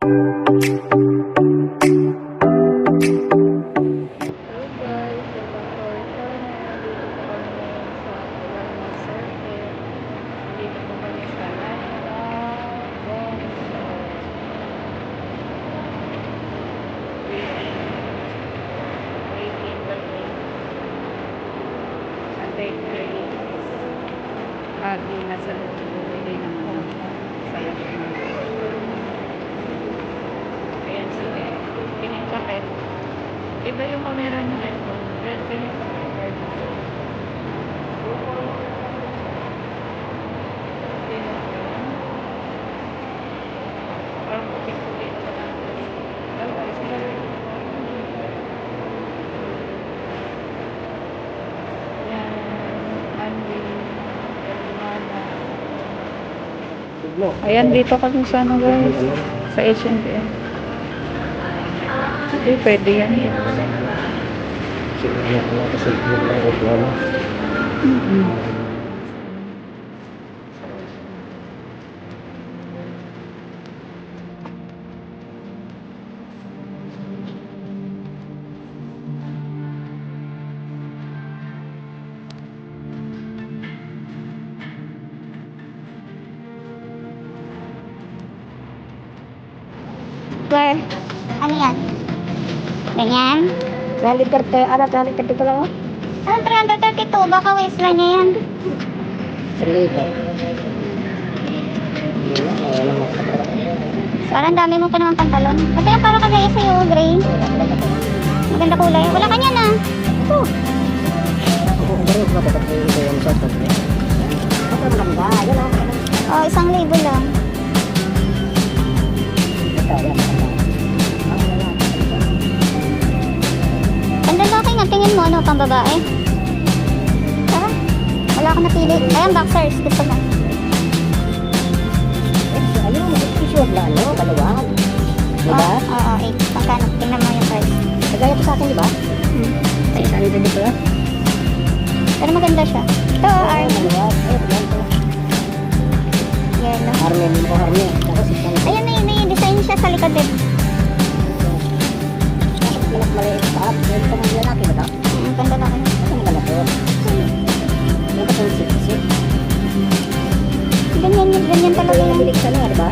At nasa bumili ng sa loob. Ayan sila. Pinagkakit. Iba yung camera ng iPhone. Ayan, dito kami sa ano guys, sa H&M. Hindi, pwede yan. Where? Ano yan? Ganyan? 330, ano, 330 pa lang, oh. Anong 332? Baka waistline niya yan. 3,000. Parang dami mo pa naman pantalon. Kasi yung parang kagaya sa'yo, gray. Maganda kulay. Wala ka niyan ah. Ito. Oh, 1,000 lang. Ang lalaki nga, tingin mo ano, pang babae. Tara, wala akong napili. Ayan, boxers, gusto mo. Ayun, mag-t-shirt na, ano, kalawang. Diba? Oo, 8. Pagkano, tingnan mo yung price. Kagaya to sa akin, diba? Ay, saan ito dito, ah? Pero maganda siya. Ito, Army. Yellow. Army, hindi ko Army. Tapos, Ayan, may design siya sa likod din. maliit pa. Pwede pa mga lalaki ba ito? Ganda na kayo. Ang ganda to. Yung ka itong sip-sip. Ganyan talaga Ito yung yan. bilik sa nga, diba?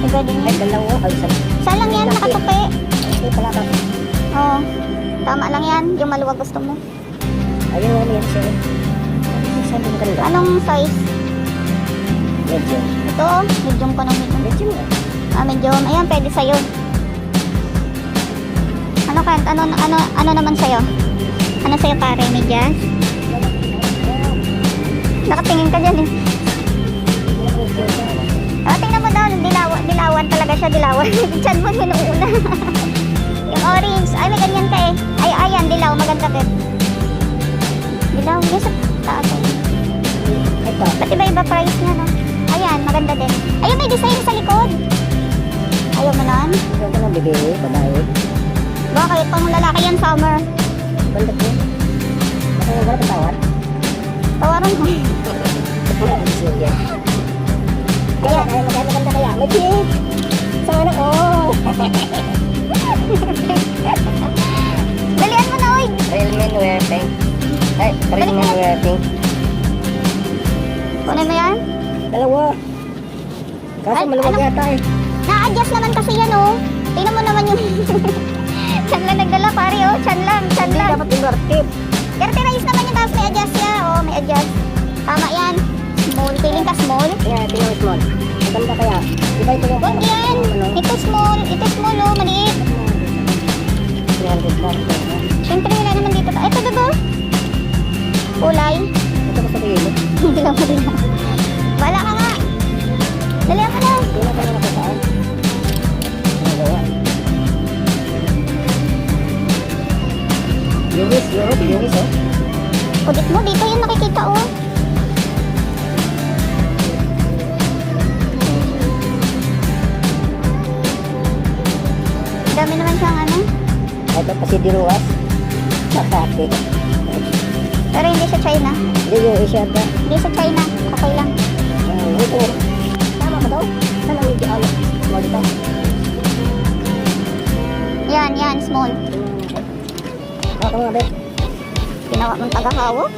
Iba din Ay, yan. dalawa. Ay, isa. Saan lang yan? Nakatupi. Ay, pala ka. Oo. Tama lang yan. Yung maluwag gusto mo. Ayun, ano yan siya. Saan din ka nila? Anong size? Medyo. Ito, medium ko ng medium. Medyo. Medium. Ayan, pwede sa'yo. Ano naman sa'yo? Ano sa'yo pare? Medyas? Nakatingin ka dyan eh. Tingnan mo daw, dilawan talaga siya, dilawan. Diyan mo yun nung una. Yung orange, ay may ganyan ka eh. Ay, ayan, dilaw, maganda ka. Dilaw, yung sa taas eh. Ito. Ba't iba-iba price niya, no? Ayan, maganda din. Ayun, may design sa likod. Ayaw mo nun? Ito ko nang bibili, babae. Bakit? Pang lalaki yan, summer. Banda ko. Ako nga ba patawad? Tawaran mo. Sige. Kaya, maganda kaya. May pink. Sana, oh. Dalian mo na, oy. Real men wear pink. Ay, real men wear pink. Kunin mo yan? Dalawa. Kaso Ay, maluwag ano? yata eh. Na-adjust naman kasi yan, oh. Tingnan mo naman yung... Chan lang nagdala, pare, oh. Chan lang. Hindi dapat inverted. Curtainize naman yung tapos may adjust siya. Oh, may adjust. Tama yan. Small. Feeling ka small? Kaya, ito yung small. Maganda kaya. Diba ito yung... Huwag yan. Ito small. Ito small, oh. Maliit. 300 lang. Siyempre, wala naman dito. Ito, diba? Kulay. Ito ko sa kilo. Hindi lang mo din. Wala ka nga. Dali ako na. Hindi na pala nakasaan. Dalawa. Lewis, Lewis, oh. Udit mo, dito yung nakikita, oh. Dami naman siyang ano. Ito kasi diruwas. Makati. Pero hindi sa China. Hindi yung Asia ba? Hindi sa China. Okay lang. Ito. Tama ka daw? Saan ang medyo alam? Small ito. small. Ako nga, be. Ginawa mong tagahawak.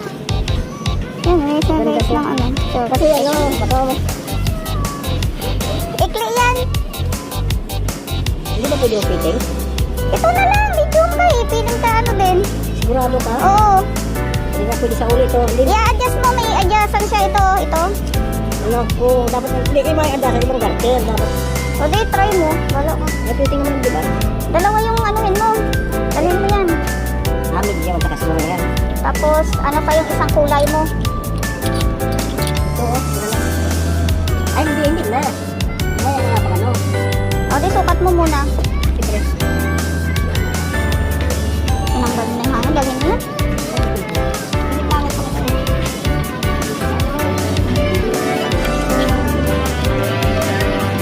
Yan, may isang guys ng ano. Short. Kasi ano, bato mo. Ikli yan. Hindi ba pwede yung fitting? Ito na lang, medium ka eh. Piling ka ano din. Sigurado ka? Oo. Hindi na pwede sa ulit to. Hindi na. I-adjust mo, may adjustan siya ito. Ano ko, dapat hindi kayo makikadasan yung mga garter. Dapat, O di, try mo. Wala ka. may fitting naman, di ba? Dalawa yung anuhin mo. Dalhin mo yan. Amin, hindi ako magkakasunod na yan. Tapos, ano pa yung isang kulay mo? Oo, wala na. Ay, hindi na. May nga pa ano. O di, sukat mo muna. Siyempre. Sinanggal mo na yung hangin. Dalhin mo yan. Hindi pangit pa kasi.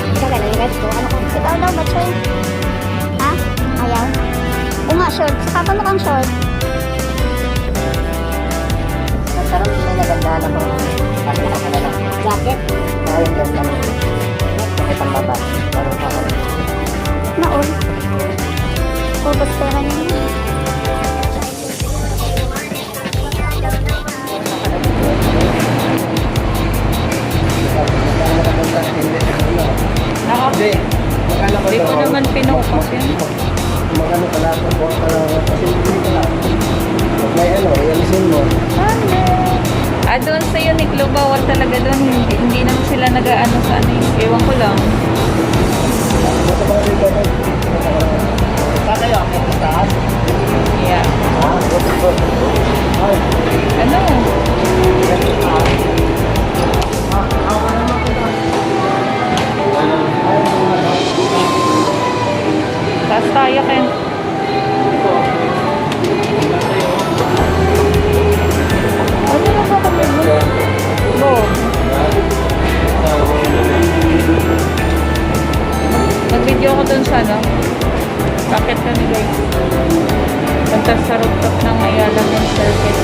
Ikaw ka na yung guys ko. Ano ko? Ikaw daw, Batchoy. Ha? Ayaw? O nga, short. Saka pa mukhang short. Nagkaroon din na naganda na mo. Sabi na ako na lang. Jacket. Oo, yung ganda mo. Bakit ang baba? Parang ako. Naon. Purpose pera niya yun. Hindi ko naman pinukas yun. Magano pala ako po, kasi hindi pala. Pag may ano, ialisin mo. Doon sa Uniqlo, bawal talaga doon. Hindi naman sila nag-ano sa ano yung ewan ko lang. Basta pa rin doon. Kakayo ako sa taas. Yeah. Ay, Ano? Taas tayo, Ken. Ano na ba kami mo? Bo. Nag-video ko dun sa ano. Bakit kami guys? Punta sa rooftop ng Ayala Main Circuit.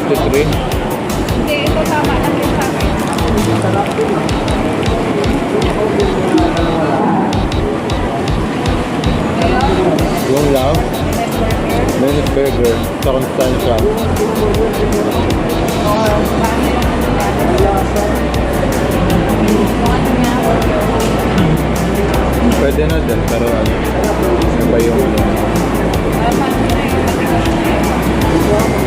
63. Hindi, ito tama lang din sa akin. Yung lang. Minute burger. Sa Constanza. Pwede na din, pero ano ba yung ano? Paano na yung matigas na yun?